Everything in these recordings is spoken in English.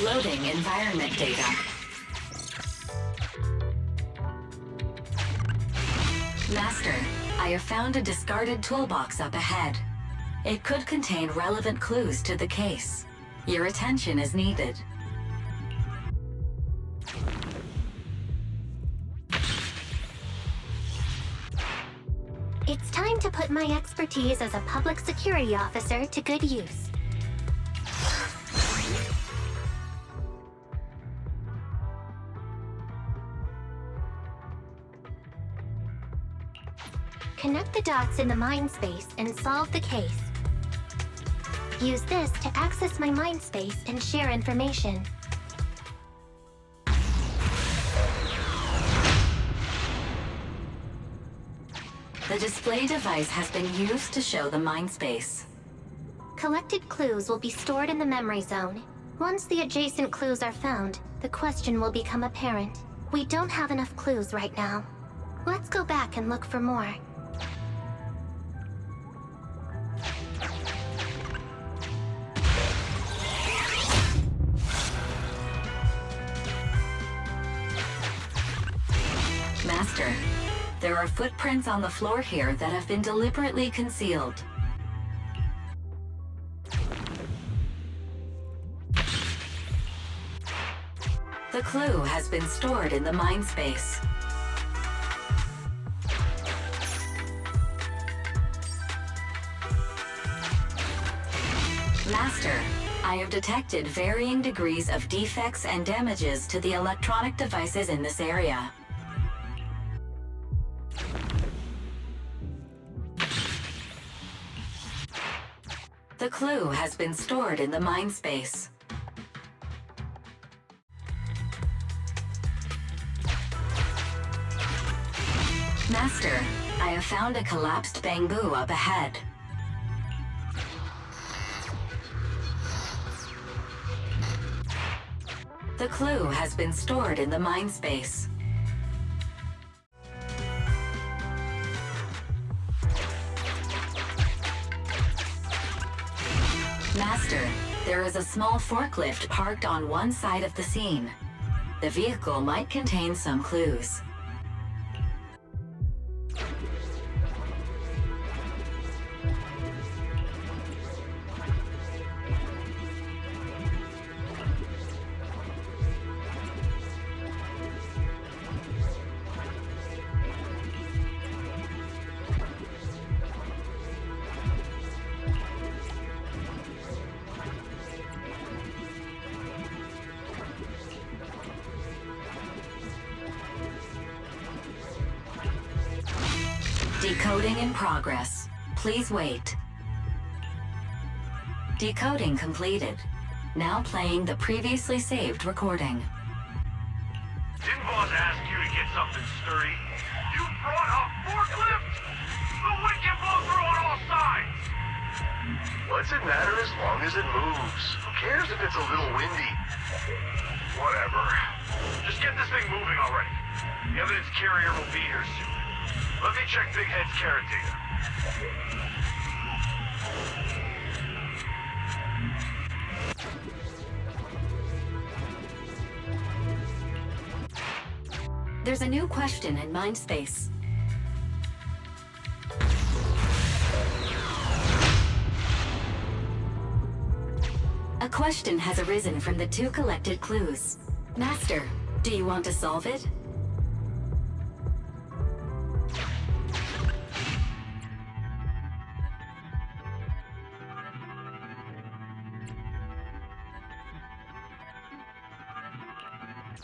Loading environment data. Master, I have found a discarded toolbox up ahead. It could contain relevant clues to the case. Your attention is needed. It's time to put my expertise as a public security officer to good use. Connect the dots in the mind space and solve the case. Use this to access my mind space and share information. The display device has been used to show the mind space. Collected clues will be stored in the memory zone. Once the adjacent clues are found, the question will become apparent. We don't have enough clues right now. Let's go back and look for more. Master, there are footprints on the floor here that have been deliberately concealed. The clue has been stored in the mind space. Master, I have detected varying degrees of defects and damages to the electronic devices in this area. The clue has been stored in the mind space. Master, I have found a collapsed bamboo up ahead. The clue has been stored in the mind space. Master, there is a small forklift parked on one side of the scene. The vehicle might contain some clues. Decoding in progress. Please wait. Decoding completed. Now playing the previously saved recording. Didn't boss ask you to get something sturdy? You brought a forklift? The wind can blow through on all sides! What's it matter as long as it moves? Who cares if it's a little windy? Whatever. Just get this thing moving already. The evidence carrier will be here soon. Let me check Big Head's carrot data. There's a new question in mind space. A question has arisen from the two collected clues. Master, do you want to solve it?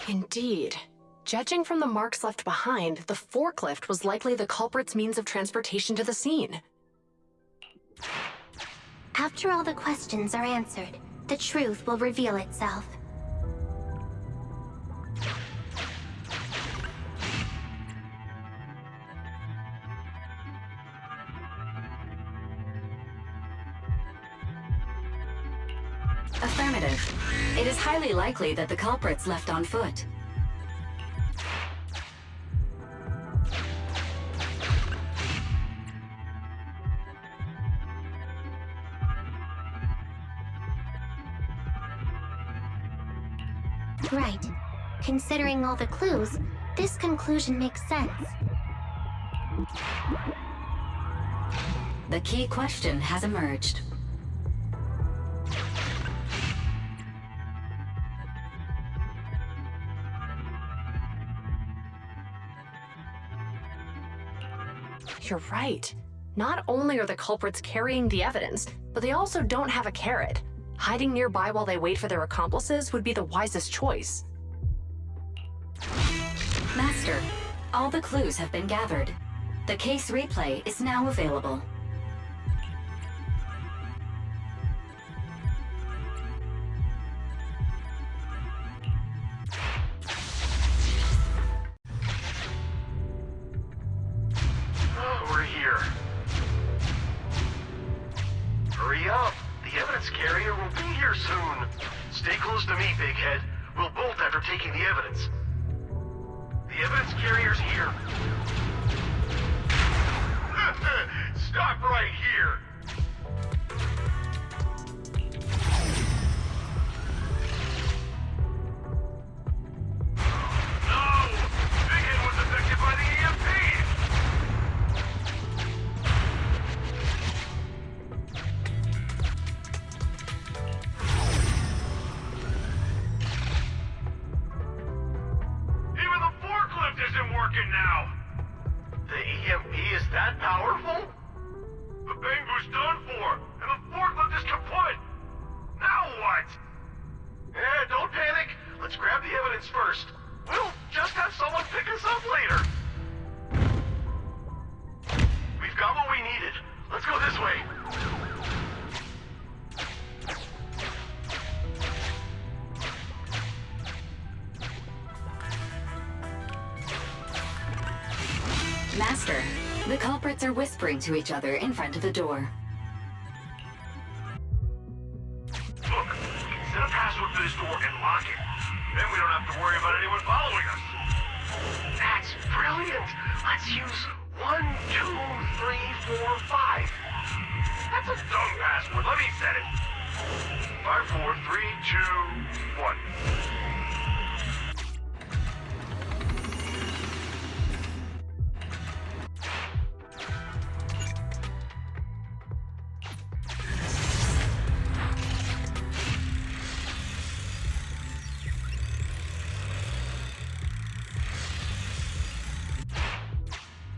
Indeed. Judging from the marks left behind, the forklift was likely the culprit's means of transportation to the scene. After all the questions are answered, the truth will reveal itself. Affirmative. It is highly likely that the culprits left on foot. Right. Considering all the clues, this conclusion makes sense. The key question has emerged. You're right. Not only are the culprits carrying the evidence, but they also don't have a carrot. Hiding nearby while they wait for their accomplices would be the wisest choice. Master, all the clues have been gathered. The case replay is now available. We're here. Hurry up! The evidence carrier will be here soon. Stay close to me, Big Head. We'll bolt after taking the evidence. The evidence carrier's here. Stop right here! No! Big Head was affected by the EMP! Even the forklift isn't working now! The EMP is that powerful? The Bangu's done for, and the forklift is kaput! Now what? Don't panic. Let's grab the evidence first. We'll just have someone pick us up later. We've got what we needed. Let's go this way. Master, the culprits are whispering to each other in front of the door. Look, we can set a password for this door and lock it. Then we don't have to worry about anyone following us. That's brilliant. Let's use 1, 2, 3, 4, 5. That's a dumb password. Let me set it. 5, 4, 3, 2, 1.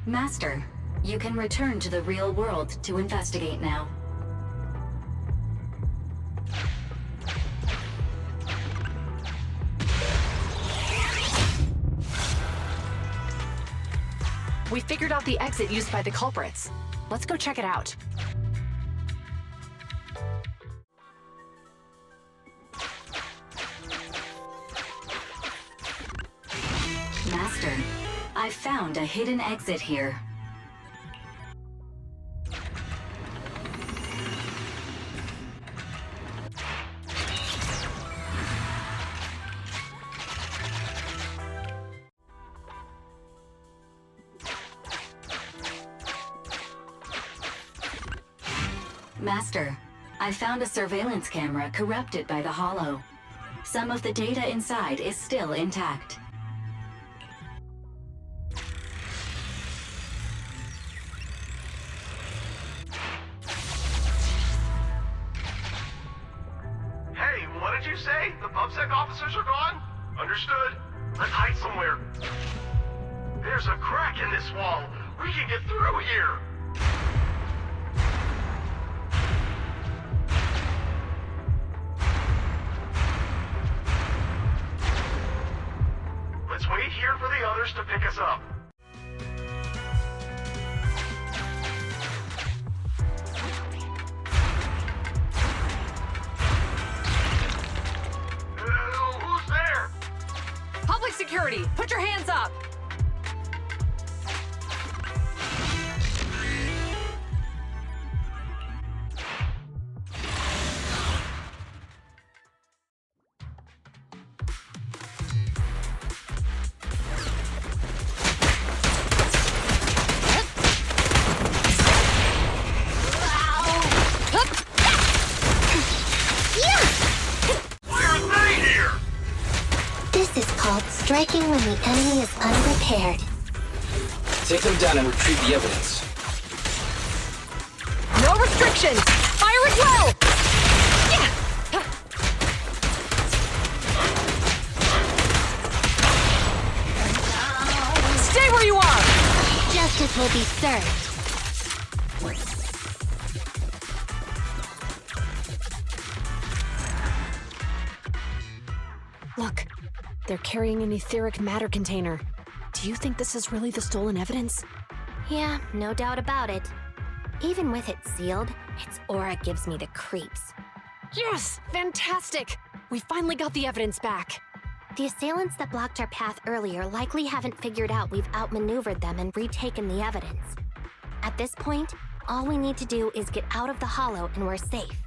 Master, you can return to the real world to investigate now. We figured out the exit used by the culprits. Let's go check it out. Master, I've found a hidden exit here. Master, I found a surveillance camera corrupted by the Hollow. Some of the data inside is still intact. Hey, what did you say? The PubSec officers are gone? Understood. Let's hide somewhere. There's a crack in this wall. We can get through here. Let's wait here for the others to pick us up. Who's there? Public security, put your hands up! Why are they here? Striking when the enemy is unprepared. Take them down and retrieve the evidence. No restrictions! Fire at will! Yeah! Stay where you are! Justice will be served. Look, they're carrying an etheric matter container. Do you think this is really the stolen evidence? Yeah, no doubt about it. Even with it sealed, its aura gives me the creeps. Yes! Fantastic! We finally got the evidence back. The assailants that blocked our path earlier likely haven't figured out we've outmaneuvered them and retaken the evidence. At this point, all we need to do is get out of the hollow and we're safe.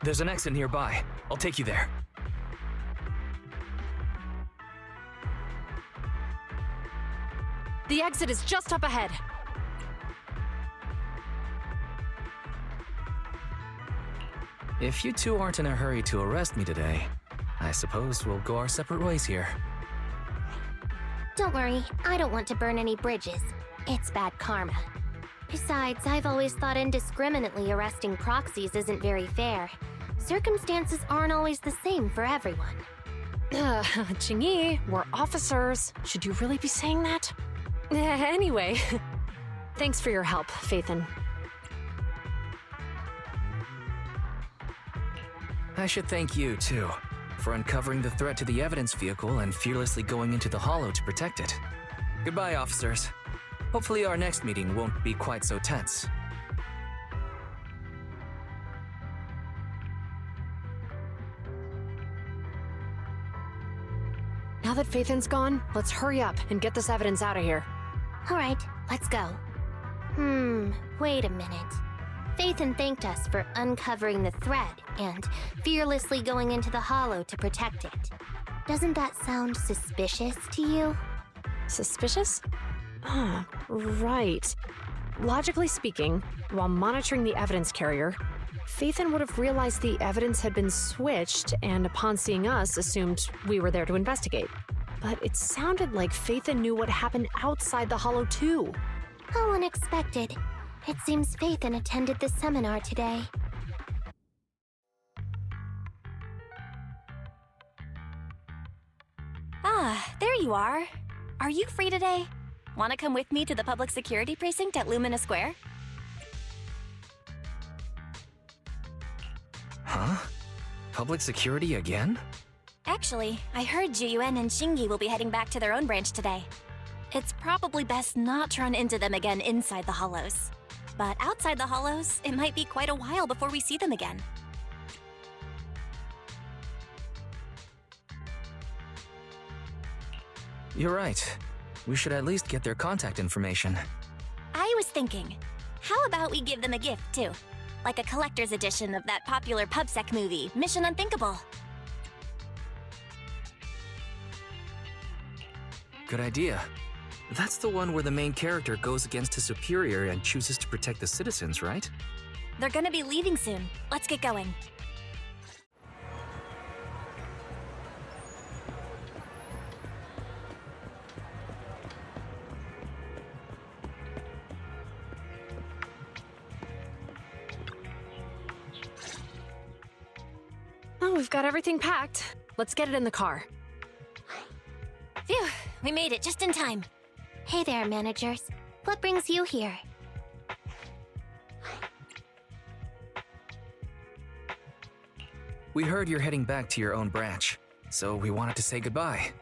There's an exit nearby. I'll take you there. The exit is just up ahead. If you two aren't in a hurry to arrest me today, I suppose we'll go our separate ways here. Don't worry, I don't want to burn any bridges. It's bad karma. Besides, I've always thought indiscriminately arresting proxies isn't very fair. Circumstances aren't always the same for everyone. Qingyi, we're officers. Should you really be saying that? Anyway, thanks for your help, Phaethon. I should thank you, too, for uncovering the threat to the evidence vehicle and fearlessly going into the hollow to protect it. Goodbye, officers. Hopefully our next meeting won't be quite so tense. Now that Phaethon's gone, let's hurry up and get this evidence out of here. Alright, let's go. Wait a minute. Phaethon thanked us for uncovering the thread and fearlessly going into the hollow to protect it. Doesn't that sound suspicious to you? Suspicious? Ah, right. Logically speaking, while monitoring the evidence carrier, Phaethon would have realized the evidence had been switched and upon seeing us assumed we were there to investigate. But it sounded like Phaethon knew what happened outside the hollow too. How unexpected. It seems Phaethon attended the seminar today. Ah, there you are. Are you free today? Want to come with me to the public security precinct at Lumina Square? Huh? Public security again? Actually, I heard Juyuan and Shingi will be heading back to their own branch today. It's probably best not to run into them again inside the hollows. But outside the hollows, it might be quite a while before we see them again. You're right. We should at least get their contact information. I was thinking, how about we give them a gift, too? Like a collector's edition of that popular PubSec movie, Mission Unthinkable. Good idea. That's the one where the main character goes against his superior and chooses to protect the citizens, right? They're gonna be leaving soon. Let's get going. Oh, we've got everything packed. Let's get it in the car. Phew, we made it just in time. Hey there, managers. What brings you here? We heard you're heading back to your own branch, so we wanted to say goodbye.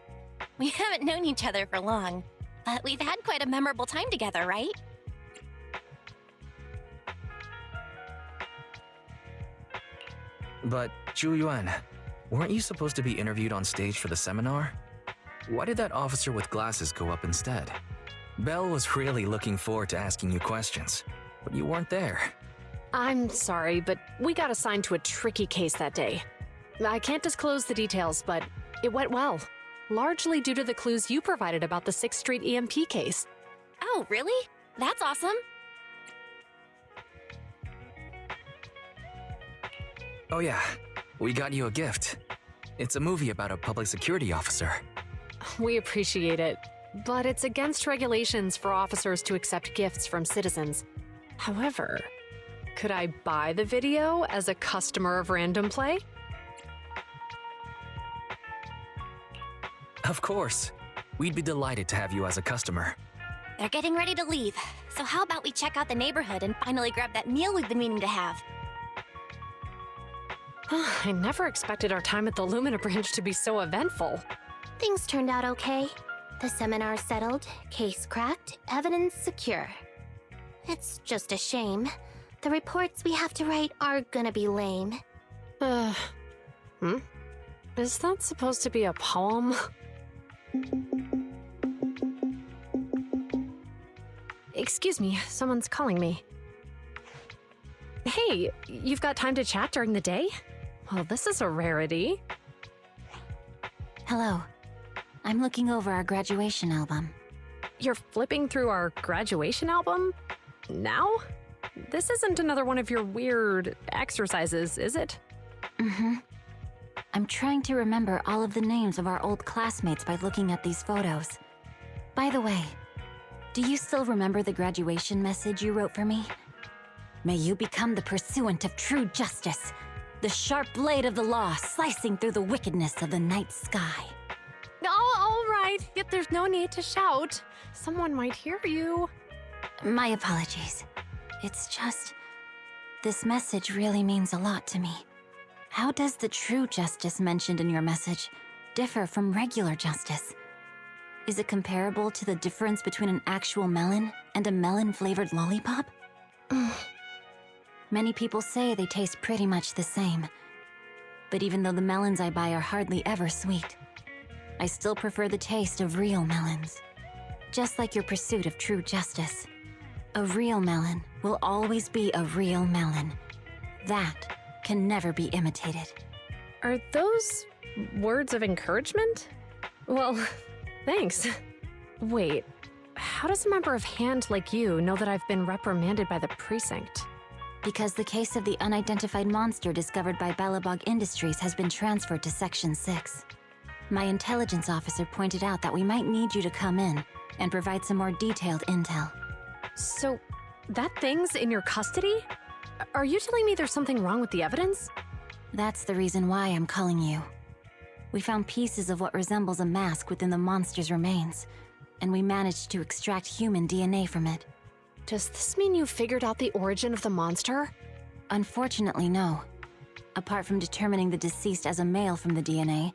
We haven't known each other for long, but we've had quite a memorable time together, right? But, Zhu weren't you supposed to be interviewed on stage for the seminar? Why did that officer with glasses go up instead? Belle was really looking forward to asking you questions, but you weren't there. I'm sorry, but we got assigned to a tricky case that day. I can't disclose the details, but it went well. Largely due to the clues you provided about the 6th Street EMP case. Oh, really? That's awesome. Oh yeah, We got you a gift. It's a movie about a public security officer. We appreciate it, but it's against regulations for officers to accept gifts from citizens. However, could I buy the video as a customer of Random Play? Of course. We'd be delighted to have you as a customer. They're getting ready to leave, so how about we check out the neighborhood and finally grab that meal we've been meaning to have? I never expected our time at the Lumina branch to be so eventful. Things turned out okay. The seminar settled, case cracked, evidence secure. It's just a shame. The reports we have to write are gonna be lame. Is that supposed to be a poem? Excuse me, someone's calling me. Hey, you've got time to chat during the day? Well, this is a rarity. Hello. I'm looking over our graduation album. You're flipping through our graduation album? Now? This isn't another one of your weird exercises, is it? Mm-hmm. I'm trying to remember all of the names of our old classmates by looking at these photos. By the way, do you still remember the graduation message you wrote for me? May you become the pursuant of true justice, the sharp blade of the law slicing through the wickedness of the night sky. Oh, all right. Yet there's no need to shout. Someone might hear you. My apologies. It's just, this message really means a lot to me. How does the true justice mentioned in your message differ from regular justice? Is it comparable to the difference between an actual melon and a melon-flavored lollipop? Many people say they taste pretty much the same. But even though the melons I buy are hardly ever sweet, I still prefer the taste of real melons. Just like your pursuit of true justice. A real melon will always be a real melon. That can never be imitated. Are those words of encouragement? Well, thanks. Wait, how does a member of Hand like you know that I've been reprimanded by the precinct? Because the case of the unidentified monster discovered by Balabog Industries has been transferred to Section 6. My intelligence officer pointed out that we might need you to come in and provide some more detailed intel. So, that thing's in your custody? Are you telling me there's something wrong with the evidence? That's the reason why I'm calling you. We found pieces of what resembles a mask within the monster's remains, and we managed to extract human DNA from it. Does this mean you figured out the origin of the monster? Unfortunately, no. Apart from determining the deceased as a male from the DNA,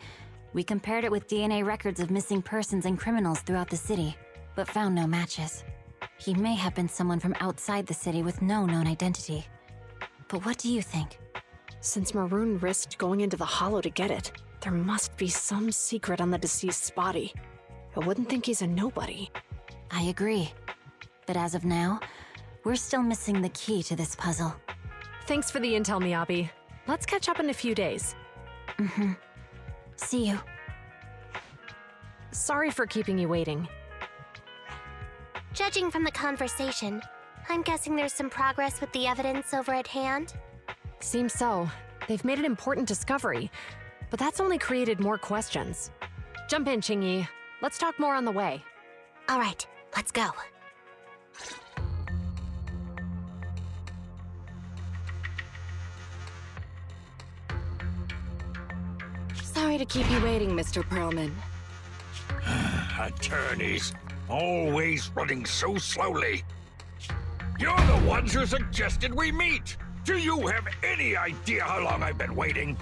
we compared it with DNA records of missing persons and criminals throughout the city, but found no matches. He may have been someone from outside the city with no known identity. But what do you think? Since Maroon risked going into the Hollow to get it, there must be some secret on the deceased's body. I wouldn't think he's a nobody. I agree. But as of now, we're still missing the key to this puzzle. Thanks for the intel, Miyabi. Let's catch up in a few days. Mm-hmm. See you. Sorry for keeping you waiting. Judging from the conversation, I'm guessing there's some progress with the evidence over at Hand? Seems so. They've made an important discovery, but that's only created more questions. Jump in, Qingyi. Let's talk more on the way. All right, let's go. Sorry to keep you waiting, Mr. Perlman. Attorneys, always running so slowly. You're the ones who suggested we meet. Do you have any idea how long I've been waiting?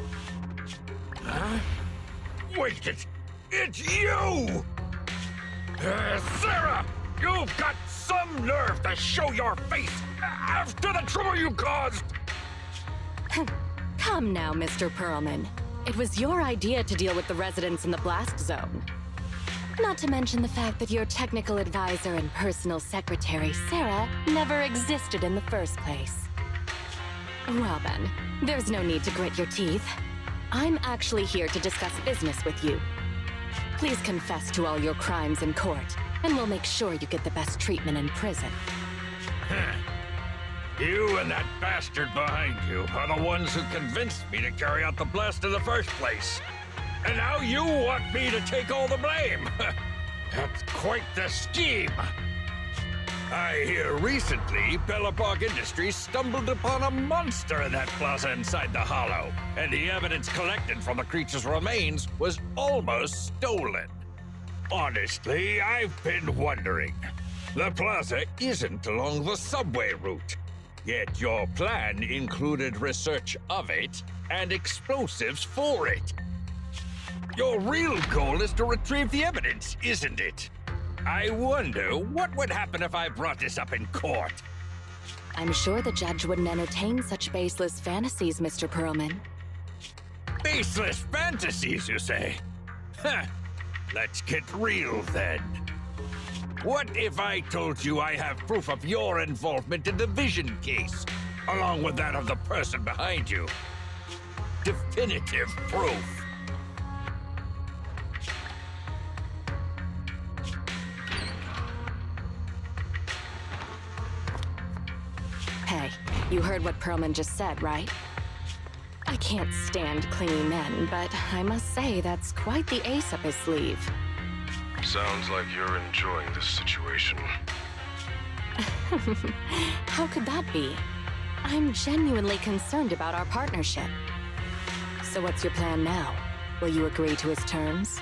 Huh? Wait, it's you! Sarah! You've got some nerve to show your face after the trouble you caused! Come now, Mr. Perlman. It was your idea to deal with the residents in the blast zone. Not to mention the fact that your technical advisor and personal secretary, Sarah, never existed in the first place. Well then, there's no need to grit your teeth. I'm actually here to discuss business with you. Please confess to all your crimes in court, and we'll make sure you get the best treatment in prison. You and that bastard behind you are the ones who convinced me to carry out the blast in the first place. And now you want me to take all the blame. That's quite the scheme. I hear recently, Bellerbog Industries stumbled upon a monster in that plaza inside the hollow, and the evidence collected from the creature's remains was almost stolen. Honestly, I've been wondering. The plaza isn't along the subway route, yet your plan included research of it and explosives for it. Your real goal is to retrieve the evidence, isn't it? I wonder what would happen if I brought this up in court. I'm sure the judge wouldn't entertain such baseless fantasies, Mr. Perlman. Baseless fantasies, you say? Huh. Let's get real then. What if I told you I have proof of your involvement in the Vision case, along with that of the person behind you? Definitive proof. Hey, you heard what Perlman just said, right? I can't stand clingy men, but I must say that's quite the ace up his sleeve. Sounds like you're enjoying this situation. How could that be? I'm genuinely concerned about our partnership. So what's your plan now? Will you agree to his terms?